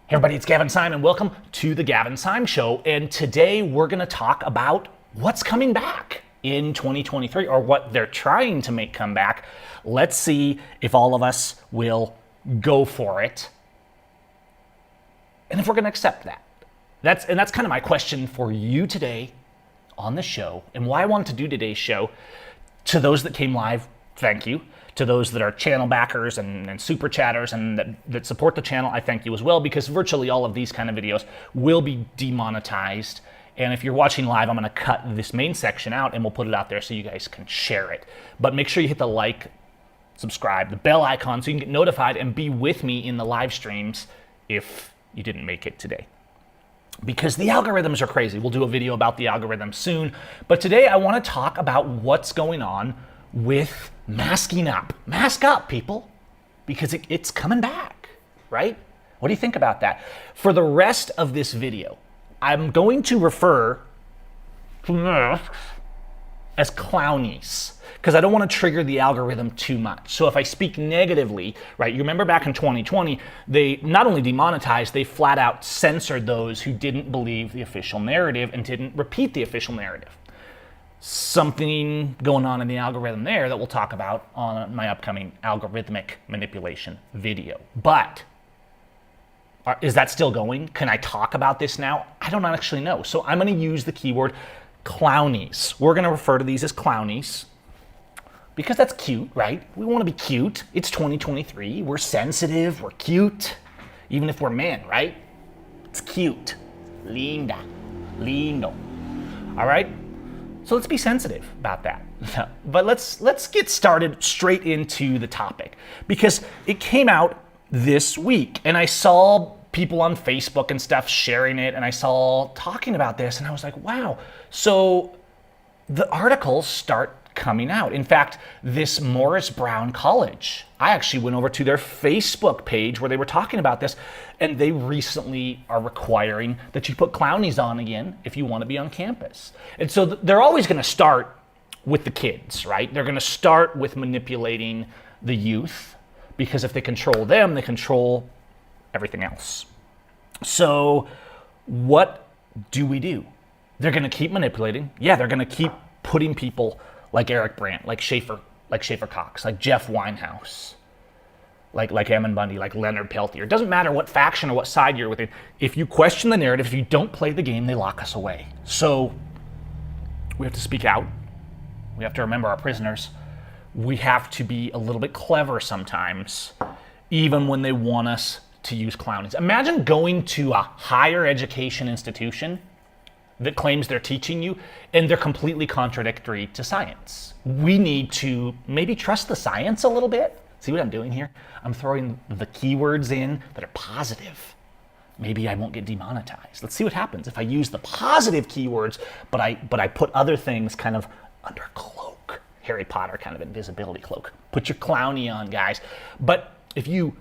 Hey everybody, it's Gavin Seim and welcome to the Gavin Seim Show. And today we're going to talk about what's coming back in 2023 or what they're trying to make come back. Let's see if all of us will go for it and if we're going to accept that. That's kind of my question for you today on the show and why I wanted to do today's show. To those that came live, thank you. To those that are channel backers and super chatters and that support the channel, I thank you as well, because virtually all of these kind of videos will be demonetized. And if you're watching live, I'm going to cut this main section out and we'll put it out there so you guys can share it. But make sure you hit the like, subscribe, the bell icon so you can get notified and be with me in the live streams if you didn't make it today. Because the algorithms are crazy. We'll do a video about the algorithm soon. But today I want to talk about what's going on with masking up. Mask up, people, because it's coming back, right? What do you think about that? For the rest of this video, I'm going to refer to masks as clownies because I don't want to trigger the algorithm too much. So if I speak negatively, right, you remember back in 2020, they not only demonetized, they flat out censored those who didn't believe the official narrative and didn't repeat the official narrative. Something going on in the algorithm there that we'll talk about on my upcoming algorithmic manipulation video. But is that still going? Can I talk about this now? I don't actually know. So I'm going to use the keyword clownies. We're going to refer to these as clownies because that's cute, right? We want to be cute. It's 2023. We're sensitive. We're cute. Even if we're men, right? It's cute. Linda. Lindo. All right? So let's be sensitive about that. But let's get started straight into the topic because it came out this week and I saw people on Facebook and stuff sharing it and I saw talking about this and I was like, wow. So the articles start coming out. In fact, this Morris Brown College, I actually went over to their Facebook page where they were talking about this, and they recently are requiring that you put clownies on again if you want to be on campus. And so they're always going to start with the kids, right? They're going to start with manipulating the youth because if they control them, they control everything else. So what do we do? They're going to keep manipulating. Yeah, they're going to keep putting people like Eric Brandt, like Schaefer Cox, like Jeff Winehouse, like Ammon Bundy, like Leonard Peltier. It doesn't matter what faction or what side you're within. If you question the narrative, if you don't play the game, they lock us away. So we have to speak out. We have to remember our prisoners. We have to be a little bit clever sometimes, even when they want us to use clownies. Imagine going to a higher education institution that claims they're teaching you, and they're completely contradictory to science. We need to maybe trust the science a little bit. See what I'm doing here? I'm throwing the keywords in that are positive. Maybe I won't get demonetized. Let's see what happens if I use the positive keywords, but I put other things kind of under cloak. Harry Potter kind of invisibility cloak. Put your clowny on, guys. But if you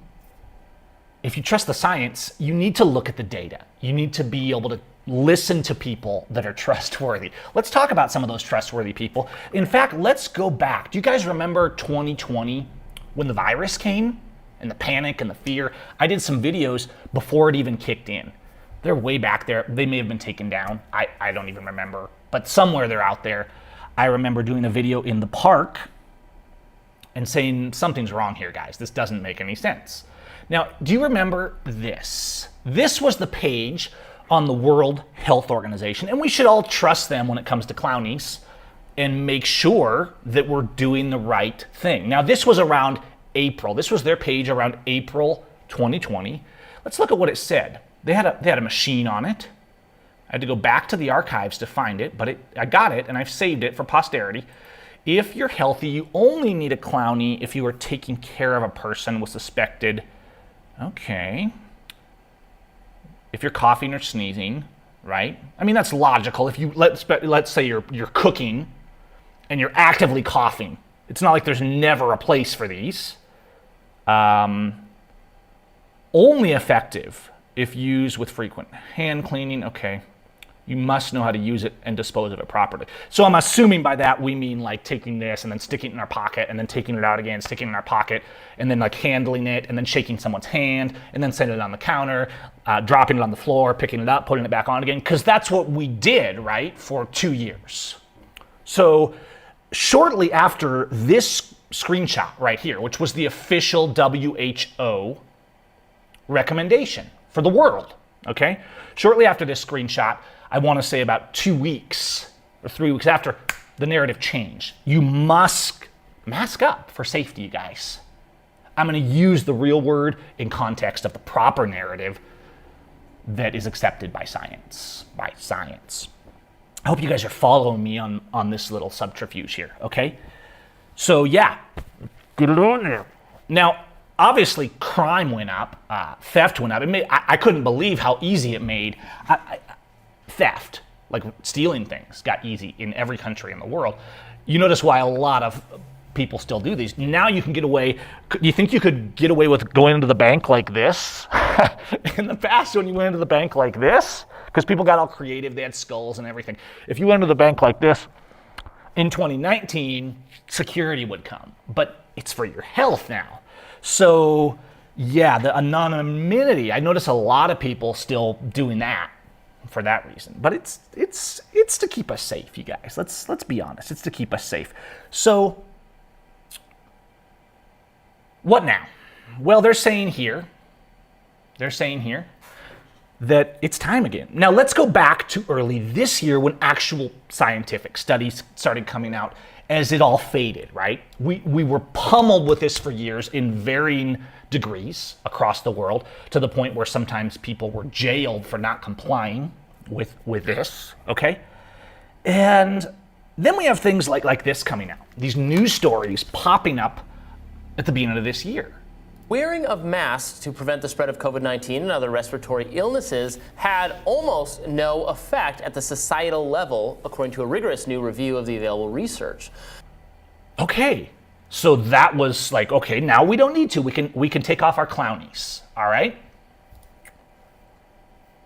trust the science, you need to look at the data. You need to be able to listen to people that are trustworthy. Let's talk about some of those trustworthy people. In fact, let's go back. Do you guys remember 2020 when the virus came and the panic and the fear? I did some videos before it even kicked in. They're way back there. They may have been taken down. I don't even remember, but somewhere they're out there. I remember doing a video in the park and saying something's wrong here, guys. This doesn't make any sense. Now, do you remember this? This was the page on the World Health Organization, and we should all trust them when it comes to clownies and make sure that we're doing the right thing. Now, this was around April. This was their page around April 2020. Let's look at what it said. They had a machine on it. I had to go back to the archives to find it, but I got it, and I've saved it for posterity. If you're healthy, you only need a clownie if you are taking care of a person with suspected, okay, if you're coughing or sneezing, right? I mean, that's logical. If you let's say you're cooking and you're actively coughing, it's not like there's never a place for these. Only effective if used with frequent hand cleaning. Okay, You must know how to use it and dispose of it properly. So I'm assuming by that we mean like taking this and then sticking it in our pocket and then taking it out again, sticking it in our pocket, and then like handling it and then shaking someone's hand and then setting it on the counter, dropping it on the floor, picking it up, putting it back on again, because that's what we did, right, for 2 years. So shortly after this screenshot right here, which was the official WHO recommendation for the world, okay? Shortly after this screenshot, I want to say about 2 weeks or 3 weeks after, the narrative changed. You must mask up for safety, you guys. I'm going to use the real word in context of the proper narrative that is accepted by science. I hope you guys are following me on this little subterfuge here, okay? So yeah, get it on there. Now, obviously, crime went up, theft went up. I couldn't believe how easy it made. Theft, like stealing things, got easy in every country in the world. You notice why a lot of people still do these. Now you can get away. You think you could get away with going into the bank like this? In the past, when you went into the bank like this, because people got all creative, they had skulls and everything. If you went into the bank like this, in 2019, security would come. But it's for your health now. So yeah, the anonymity, I notice a lot of people still doing that for that reason. But it's to keep us safe, you guys. Let's be honest. It's to keep us safe. So what now? Well, they're saying here that it's time again. Now let's go back to early this year when actual scientific studies started coming out as it all faded, right? We were pummeled with this for years in varying degrees across the world, to the point where sometimes people were jailed for not complying with this, okay? And then we have things like this coming out, these news stories popping up at the beginning of this year. Wearing of masks to prevent the spread of COVID-19 and other respiratory illnesses had almost no effect at the societal level, according to a rigorous new review of the available research. Okay, so that was like, okay, now we don't need to. We can take off our clownies, all right?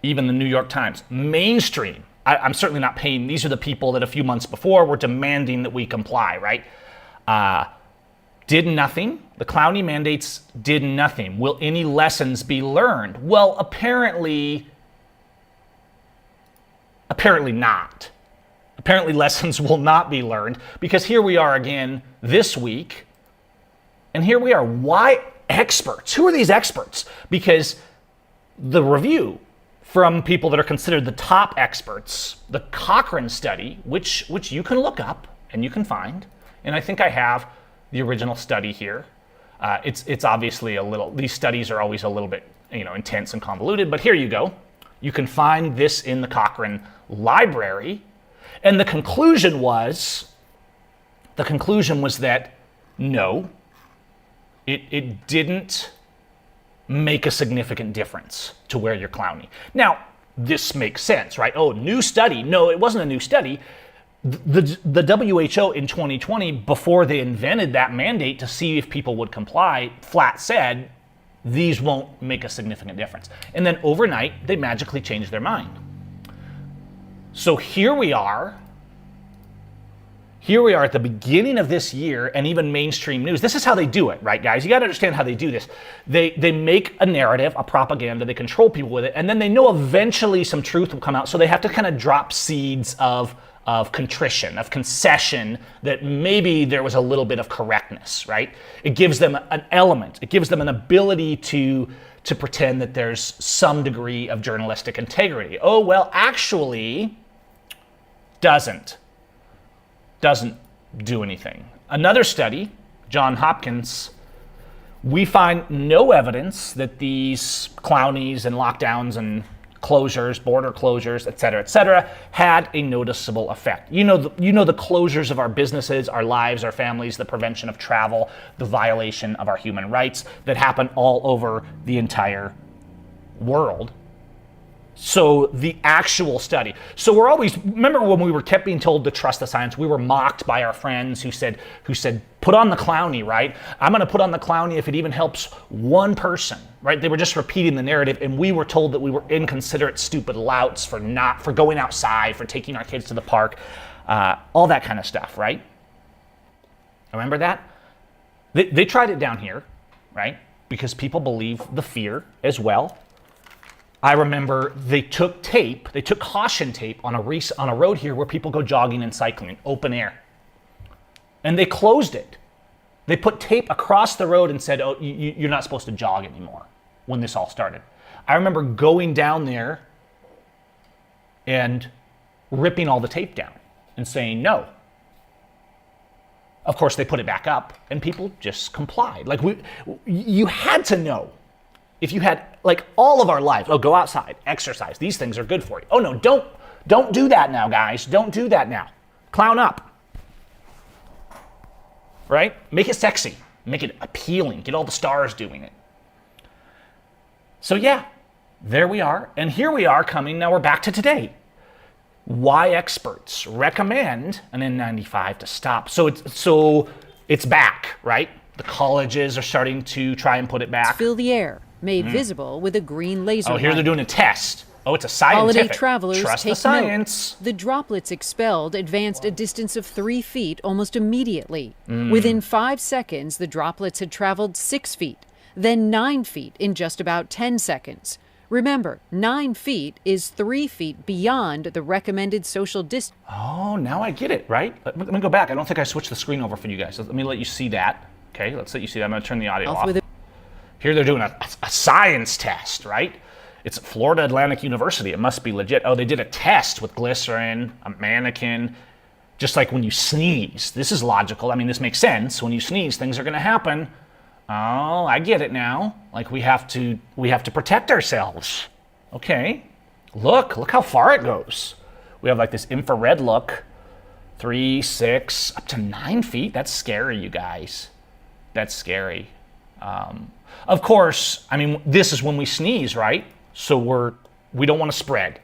Even the New York Times, mainstream. I'm certainly not paying. These are the people that a few months before were demanding that we comply, right? Did nothing. The clowny mandates did nothing. Will any lessons be learned? Well, apparently not. Apparently lessons will not be learned, because here we are again this week, and here we are. Why experts? Who are these experts? Because the review from people that are considered the top experts, the Cochrane study, which you can look up and you can find, and I think I have the original study here. It's obviously a little, these studies are always a little bit, intense and convoluted, but here you go. You can find this in the Cochrane library. And the conclusion was that no, it didn't make a significant difference to wear your clowny. Now, this makes sense, right? Oh, new study. No, it wasn't a new study. The WHO in 2020, before they invented that mandate to see if people would comply, flat said, these won't make a significant difference. And then overnight, they magically changed their mind. So here we are at the beginning of this year, and even mainstream news. This is how they do it, right, guys? You got to understand how they do this. They make a narrative, a propaganda, they control people with it, and then they know eventually some truth will come out, so they have to kind of drop seeds of contrition, of concession, that maybe there was a little bit of correctness, right? It gives them an element. It gives them an ability to pretend that there's some degree of journalistic integrity. Oh, well, actually, doesn't do anything. Another study, Johns Hopkins, we find no evidence that these clownies and lockdowns and closures, border closures, et cetera, had a noticeable effect. You know the closures of our businesses, our lives, our families, the prevention of travel, the violation of our human rights that happen all over the entire world. So the actual study. So we're always, remember when we were kept being told to trust the science, we were mocked by our friends who said, put on the clowny, right? I'm going to put on the clowny if it even helps one person, right? They were just repeating the narrative, and we were told that we were inconsiderate, stupid louts for going outside, for taking our kids to the park, all that kind of stuff, right? Remember that? They tried it down here, right? Because people believe the fear as well. I remember they took caution tape on a road here where people go jogging and cycling, open air. And they closed it. They put tape across the road and said, oh, you're not supposed to jog anymore when this all started. I remember going down there and ripping all the tape down and saying no. Of course, they put it back up and people just complied. Like you had to know. If you had, like, all of our lives, oh, go outside, exercise, these things are good for you. Oh no, don't do that now, guys. Don't do that now. Clown up. Right? Make it sexy. Make it appealing. Get all the stars doing it. So yeah, there we are. And here we are coming, now we're back to today. Why experts recommend an N95 to stop. So it's back, right? The colleges are starting to try and put it back. Fill the air. Made visible with a green laser. Oh, here they're doing a test. Oh, it's a scientific. Holiday travelers Trust take the science. Note. The droplets expelled advanced a distance of 3 feet almost immediately. Within 5 seconds, the droplets had traveled 6 feet, then 9 feet in just about 10 seconds. Remember, 9 feet is 3 feet beyond the recommended social distance. Oh, now I get it, right? Let me go back. I don't think I switched the screen over for you guys. Let me let you see that. Okay, let's let you see that. I'm going to turn the audio off. Here they're doing a science test, right? It's at Florida Atlantic University. It must be legit. Oh, they did a test with glycerin, a mannequin, just like when you sneeze. This is logical. I mean, this makes sense. When you sneeze, things are going to happen. Oh, I get it now. Like we have to protect ourselves. Okay. Look how far it goes. We have like this infrared look. 3, 6, up to 9 feet. That's scary, you guys. That's scary. Of course, I mean, this is when we sneeze, right? So we don't want to spread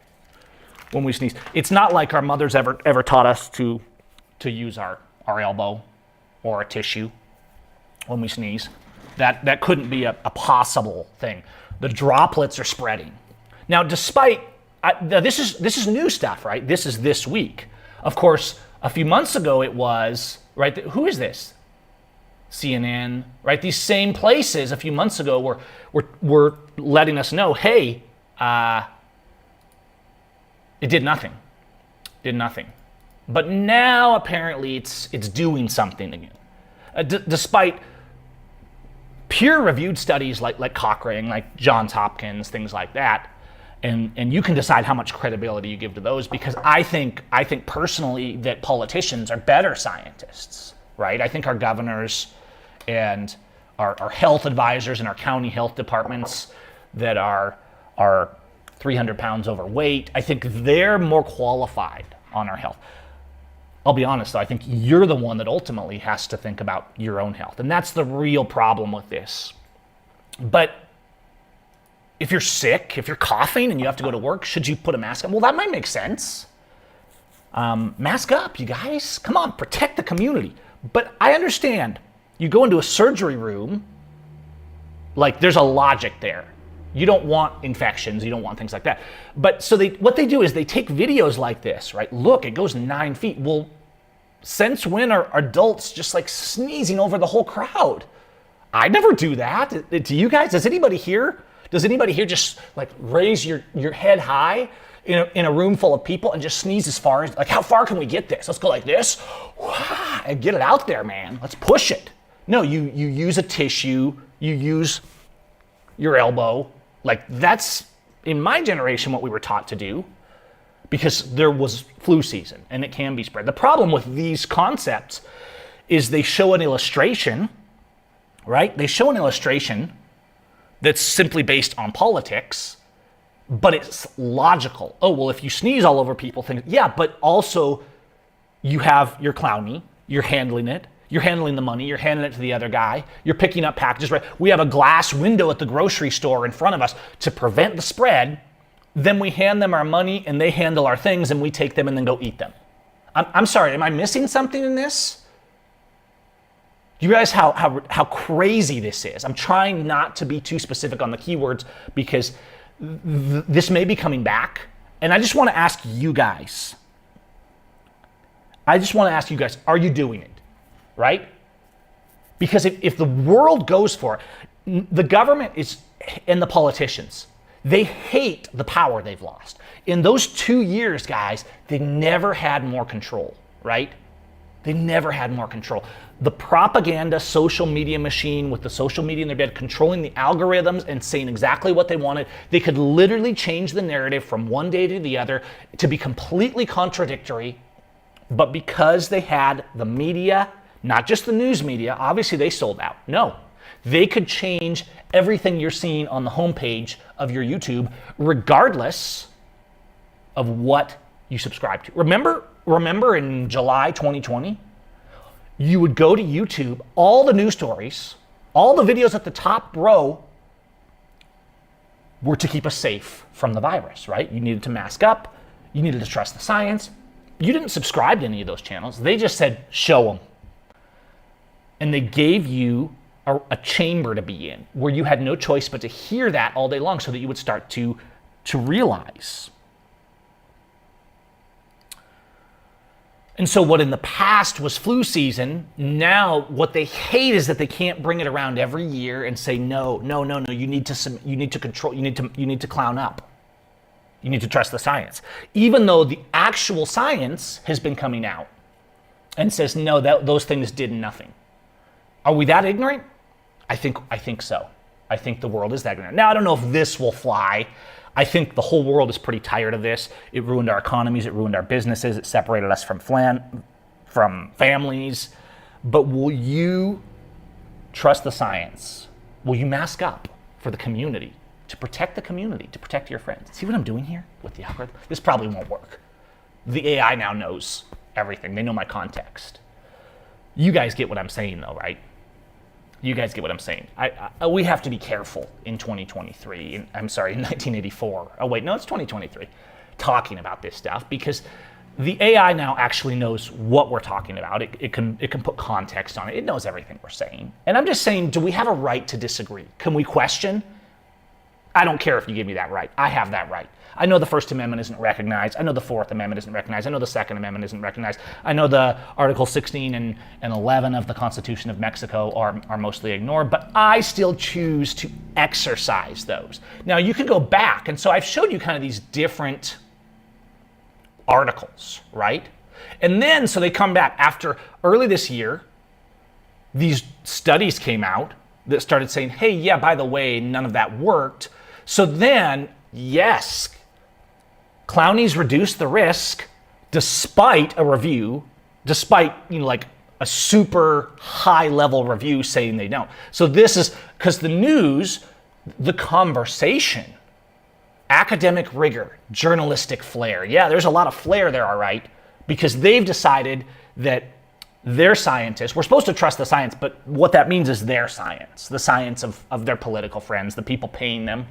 when we sneeze. It's not like our mothers ever taught us to use our elbow or a tissue when we sneeze. That couldn't be a possible thing. The droplets are spreading. Now, despite this is new stuff, right? This is this week. Of course, a few months ago it was, right? Who is this? CNN, right? These same places a few months ago were letting us know, hey, it did nothing. Did nothing. But now apparently it's doing something again. Despite peer-reviewed studies like Cochrane, like Johns Hopkins, things like that, and you can decide how much credibility you give to those, because I think personally that politicians are better scientists, right? I think our governors and our health advisors and our county health departments that are 300 pounds overweight, I think they're more qualified on our health. I'll be honest though, I think you're the one that ultimately has to think about your own health. And that's the real problem with this. But if you're sick, if you're coughing and you have to go to work, should you put a mask on? Well, that might make sense. Mask up, you guys. Come on, protect the community. But I understand. You go into a surgery room, like there's a logic there. You don't want infections, you don't want things like that. But so what they do is they take videos like this, right? Look, it goes 9 feet. Well, since when are adults just like sneezing over the whole crowd? I never do that. Do you guys? Does anybody here just like raise your head high in a room full of people and just sneeze as far as, like, how far can we get this? Let's go like this. And get it out there, man. Let's push it. No, you use a tissue, you use your elbow. Like, that's, in my generation, what we were taught to do, because there was flu season and it can be spread. The problem with these concepts is they show an illustration, right? They show an illustration that's simply based on politics, but it's logical. Oh, well, if you sneeze all over people, things, yeah, but also you have your clowny, you're handling it, you're handling the money, you're handing it to the other guy, you're picking up packages, right? We have a glass window at the grocery store in front of us to prevent the spread. then we hand them our money and they handle our things and we take them and then go eat them. I'm sorry, am I missing something in this? Do you realize how crazy this is? I'm trying not to be too specific on the keywords because this may be coming back. And I just want to ask you guys, are you doing it? Right? Because if the world goes for it, the government is, and the politicians, they hate the power they've lost. In those 2 years, guys, they never had more control, right? They never had more control. The propaganda social media machine with the social media in their bed controlling the algorithms and saying exactly what they wanted, they could literally change the narrative from one day to the other to be completely contradictory. But because they had the media, not just the news media, obviously they sold out. No, they could change everything you're seeing on the homepage of your YouTube, regardless of what you subscribe to. Remember in July 2020, you would go to YouTube, all the news stories, all the videos at the top row were to keep us safe from the virus, right? You needed to mask up. You needed to trust the science. You didn't subscribe to any of those channels. They just said, show them. And they gave you a chamber to be in where you had no choice but to hear that all day long so that you would start to realize. And so what in the past was flu season, now what they hate is that they can't bring it around every year and say, no, you need to control, you need to clown up. You need to trust the science. Even though the actual science has been coming out and says, no, those things did nothing. Are we that ignorant? I think so. I think the world is that ignorant. Now, I don't know if this will fly. I think the whole world is pretty tired of this. It ruined our economies. It ruined our businesses. It separated us from families. But will you trust the science? Will you mask up for the community, to protect the community, to protect your friends? See what I'm doing here with the algorithm? This probably won't work. The AI now knows everything. They know my context. You guys get what I'm saying, though, right? You guys get what I'm saying. We have to be careful in 2023. In 1984. Oh, wait, no, it's 2023. Talking about this stuff because the AI now actually knows what we're talking about. It can put context on it. It knows everything we're saying. And I'm just saying, do we have a right to disagree? Can we question? I don't care if you give me that right. I have that right. I know the First Amendment isn't recognized. I know the Fourth Amendment isn't recognized. I know the Second Amendment isn't recognized. I know the Article 16 and 11 of the Constitution of Mexico are mostly ignored, but I still choose to exercise those. Now, you can go back, and so I've showed you kind of these different articles, right? And then, so they come back after early this year, these studies came out that started saying, hey, yeah, by the way, none of that worked. So then, yes, Clownies reduced the risk despite a review, despite, like a super high level review saying they don't. So this is because the news, the conversation, academic rigor, journalistic flair. Yeah, there's a lot of flair there, all right, because they've decided that their scientists, we're supposed to trust the science, but what that means is their science, the science of their political friends, the people paying them.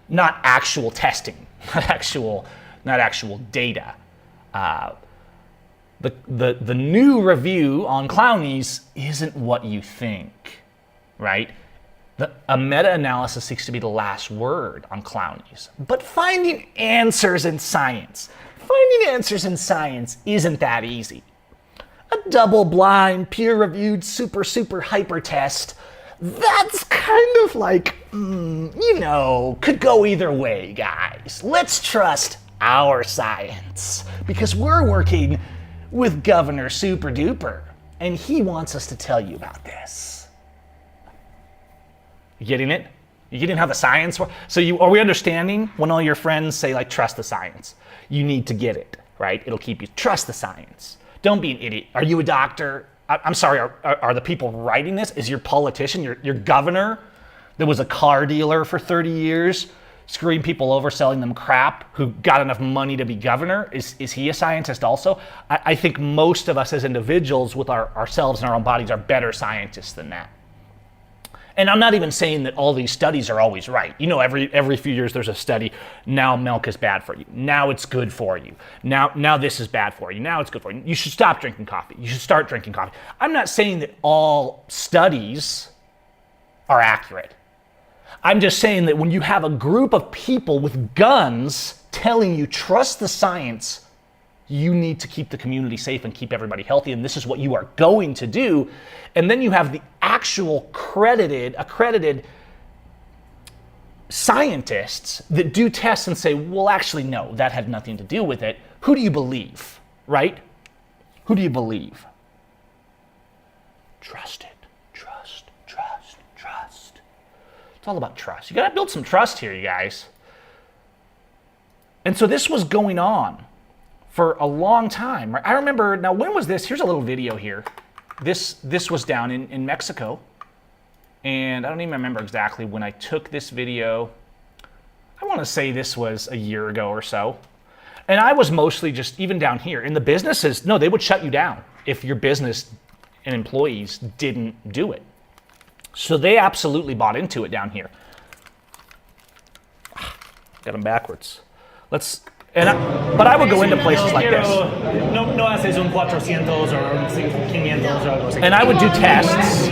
Not actual testing, not actual data. The new review on Clownies isn't what you think, right? A meta-analysis seeks to be the last word on Clownies. But finding answers in science isn't that easy. A double-blind, peer-reviewed, super hyper test, that's kind of like, could go either way, guys. Let's trust our science because we're working with Governor Super Duper and he wants us to tell you about this. You getting it? You getting how the science works? So are we understanding when all your friends say, like, trust the science? You need to get it, right? It'll keep you. Trust the science. Don't be an idiot. Are you a doctor? I'm sorry, are the people writing this? Is your politician, your governor that was a car dealer for 30 years, screwing people over, selling them crap, who got enough money to be governor? Is he a scientist also? I think most of us as individuals with ourselves and our own bodies are better scientists than that. And I'm not even saying that all these studies are always right. You know, every few years there's a study. Now milk is bad for you. Now it's good for you. Now this is bad for you. Now it's good for you. You should stop drinking coffee. You should start drinking coffee. I'm not saying that all studies are accurate. I'm just saying that when you have a group of people with guns telling you trust the science, you need to keep the community safe and keep everybody healthy, and this is what you are going to do. And then you have the actual accredited scientists that do tests and say, well, actually, no, that had nothing to do with it. Who do you believe, right? Who do you believe? Trust it. Trust. It's all about trust. You got to build some trust here, you guys. And so this was going on for a long time. I remember, now when was this? Here's a little video here. This was down in Mexico. And I don't even remember exactly when I took this video. I want to say this was a year ago or so. And I was mostly just, even down here, in the businesses, no, they would shut you down if your business and employees didn't do it. So they absolutely bought into it down here. Got them backwards. But I would go into places like this. And I would do tests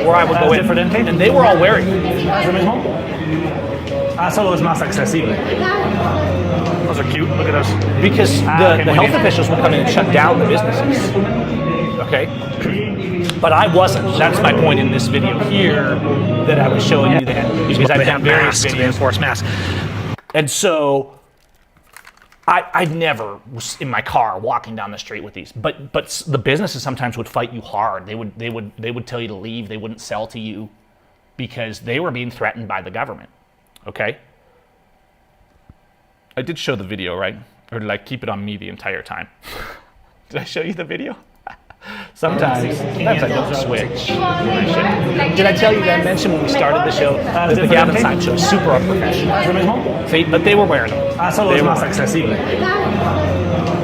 where I would go in, and they were all wearing solo es más accesible. Those are cute. Look at those. because the health officials would come in and shut down the businesses. Okay? But I wasn't. That's my point in this video here that I was showing you that. Because I've done various videos. Reinforced masks. And so I never was in my car walking down the street with these, but the businesses sometimes would fight you hard. They would tell you to leave. They wouldn't sell to you because they were being threatened by the government. Okay. I did show the video, right? Or did I keep it on me the entire time? Did I show you the video? Sometimes I don't switch. Did I tell you that I mentioned when we started the show that the Gavin Seim show is super unprofessional? But they were wearing them. Solo es más accesible.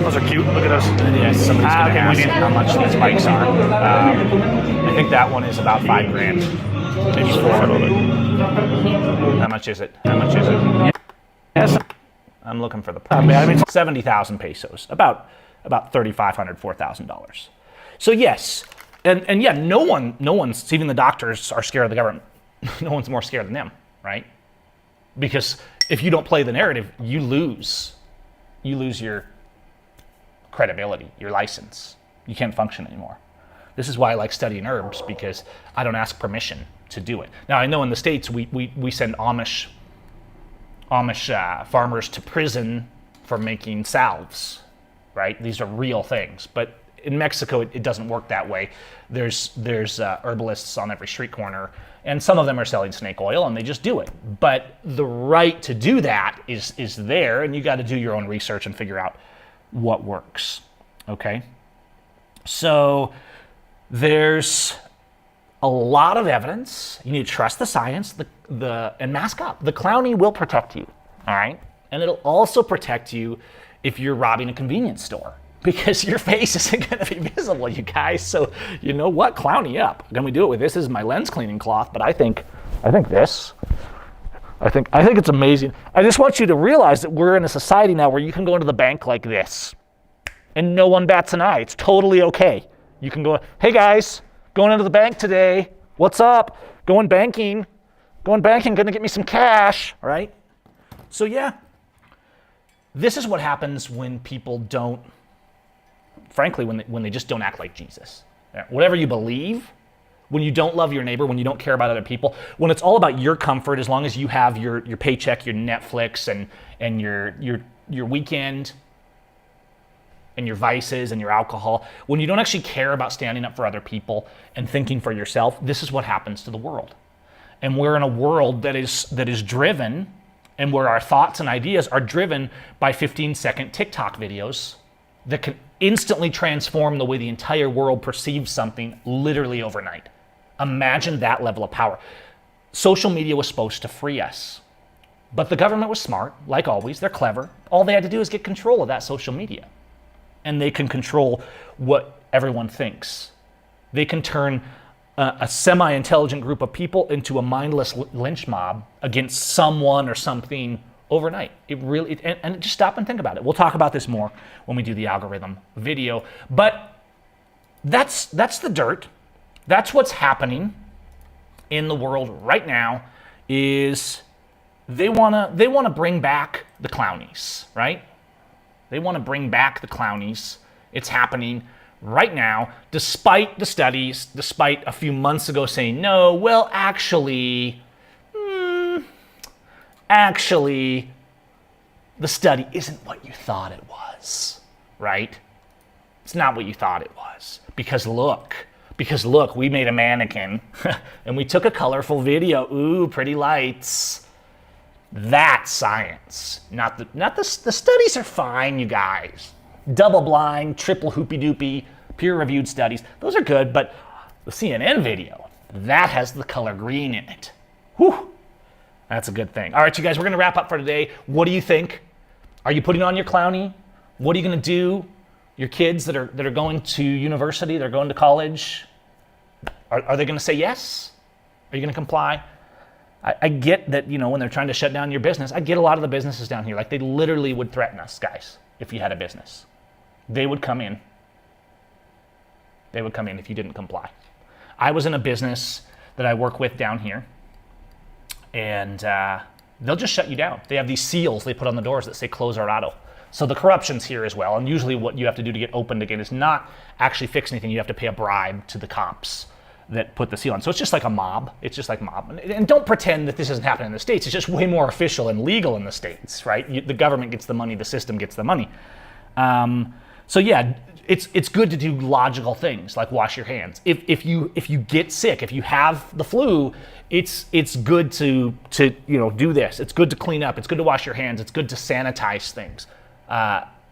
Those are cute. Look at those. Yes, somebody's going to ask how much these bikes are. I think that one is about $5,000, maybe $4,000. How much is it? Yes. I'm looking for the price. 70,000 pesos, about $3,500, $4,000. So yes, and yeah, no one's, even the doctors are scared of the government. No one's more scared than them, right? Because if you don't play the narrative, you lose your credibility, your license. You can't function anymore. This is why I like studying herbs, because I don't ask permission to do it. Now I know in the States we send Amish farmers to prison for making salves, right? These are real things, but in Mexico, it doesn't work that way. There's herbalists on every street corner, and some of them are selling snake oil, and they just do it. But the right to do that is there, and you got to do your own research and figure out what works. Okay. So there's a lot of evidence. You need to trust the science, and mask up. The clowny will protect you. All right, and it'll also protect you if you're robbing a convenience store, because your face isn't going to be visible, you guys. So you know what? Clowny up. Can we do it with this? This is my lens cleaning cloth, but I think this. I think it's amazing. I just want you to realize that we're in a society now where you can go into the bank like this, and no one bats an eye. It's totally okay. You can go, hey guys, going into the bank today. What's up? Going banking. Going banking. Going to get me some cash. All right. So yeah, this is what happens when people don't. Frankly, when they just don't act like Jesus. Whatever you believe, when you don't love your neighbor, when you don't care about other people, when it's all about your comfort, as long as you have your paycheck, your Netflix, and your weekend, and your vices and your alcohol, when you don't actually care about standing up for other people and thinking for yourself, this is what happens to the world. And we're in a world that is driven, and where our thoughts and ideas are driven by 15-second TikTok videos that can instantly transform the way the entire world perceives something literally overnight. Imagine that level of power. Social media was supposed to free us, but the government was smart, like always. They're clever. All they had to do is get control of that social media, and they can control what everyone thinks. They can turn a semi-intelligent group of people into a mindless lynch mob against someone or something overnight. It really, and just stop and think about it. We'll talk about this more when we do the algorithm video. But that's the dirt. That's what's happening in the world right now. Is they wanna bring back the clownies, right? They want to bring back the clownies. It's happening right now, despite the studies, despite a few months ago saying, no, well, actually, the study isn't what you thought it was, right? It's not what you thought it was. Because look, we made a mannequin and we took a colorful video. Ooh, pretty lights. That's science. Not the studies are fine, you guys. Double blind, triple hoopy doopy, peer-reviewed studies. Those are good, but the CNN video, that has the color green in it. Whew. That's a good thing. All right, you guys, we're going to wrap up for today. What do you think? Are you putting on your clownie? What are you going to do? Your kids that are going to university, they're going to college, are they going to say yes? Are you going to comply? I get that, when they're trying to shut down your business, I get a lot of the businesses down here. Like, they literally would threaten us, guys, if you had a business. They would come in. They would come in if you didn't comply. I was in a business that I work with down here, and they'll just shut you down. They have these seals they put on the doors that say close our auto. So the corruption's here as well, and usually what you have to do to get opened again is not actually fix anything. You have to pay a bribe to the cops that put the seal on. So it's just like a mob. It's just like mob. And don't pretend that this doesn't happen in the States. It's just way more official and legal in the States, right? The government gets the money, the system gets the money. So yeah, it's good to do logical things like wash your hands. If you get sick, if you have the flu, it's good to do this. It's good to clean up. It's good to wash your hands. It's good to sanitize things.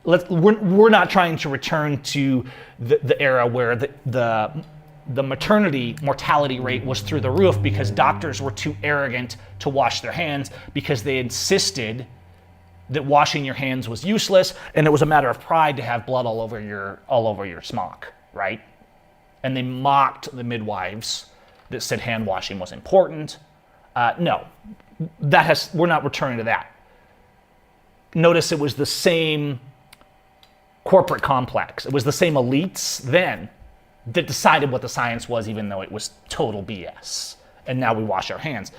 We're not trying to return to the era where the maternity mortality rate was through the roof because doctors were too arrogant to wash their hands because they insisted that washing your hands was useless and it was a matter of pride to have blood all over your smock, right? And they mocked the midwives that said hand washing was important. No, we're not returning to that. Notice it was the same corporate complex. It was the same elites then that decided what the science was, even though it was total BS. And now we wash our hands.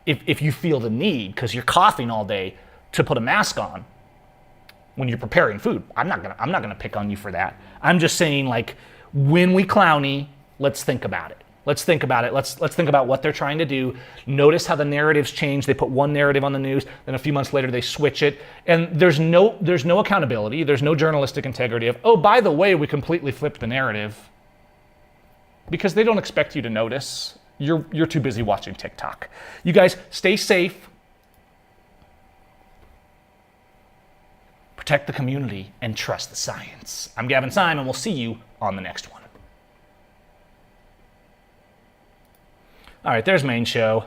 If you feel the need, because you're coughing all day, to put a mask on when you're preparing food, I'm not gonna pick on you for that. I'm just saying, like, when we clowny, let's think about it. Let's think about it. Let's think about what they're trying to do. Notice how the narratives change. They put one narrative on the news, then a few months later they switch it, and there's no accountability. There's no journalistic integrity of, oh, by the way, we completely flipped the narrative, because they don't expect you to notice. You're too busy watching TikTok. You guys, stay safe. Protect the community and trust the science. I'm Gavin Seim, and we'll see you on the next one. All right, there's main show.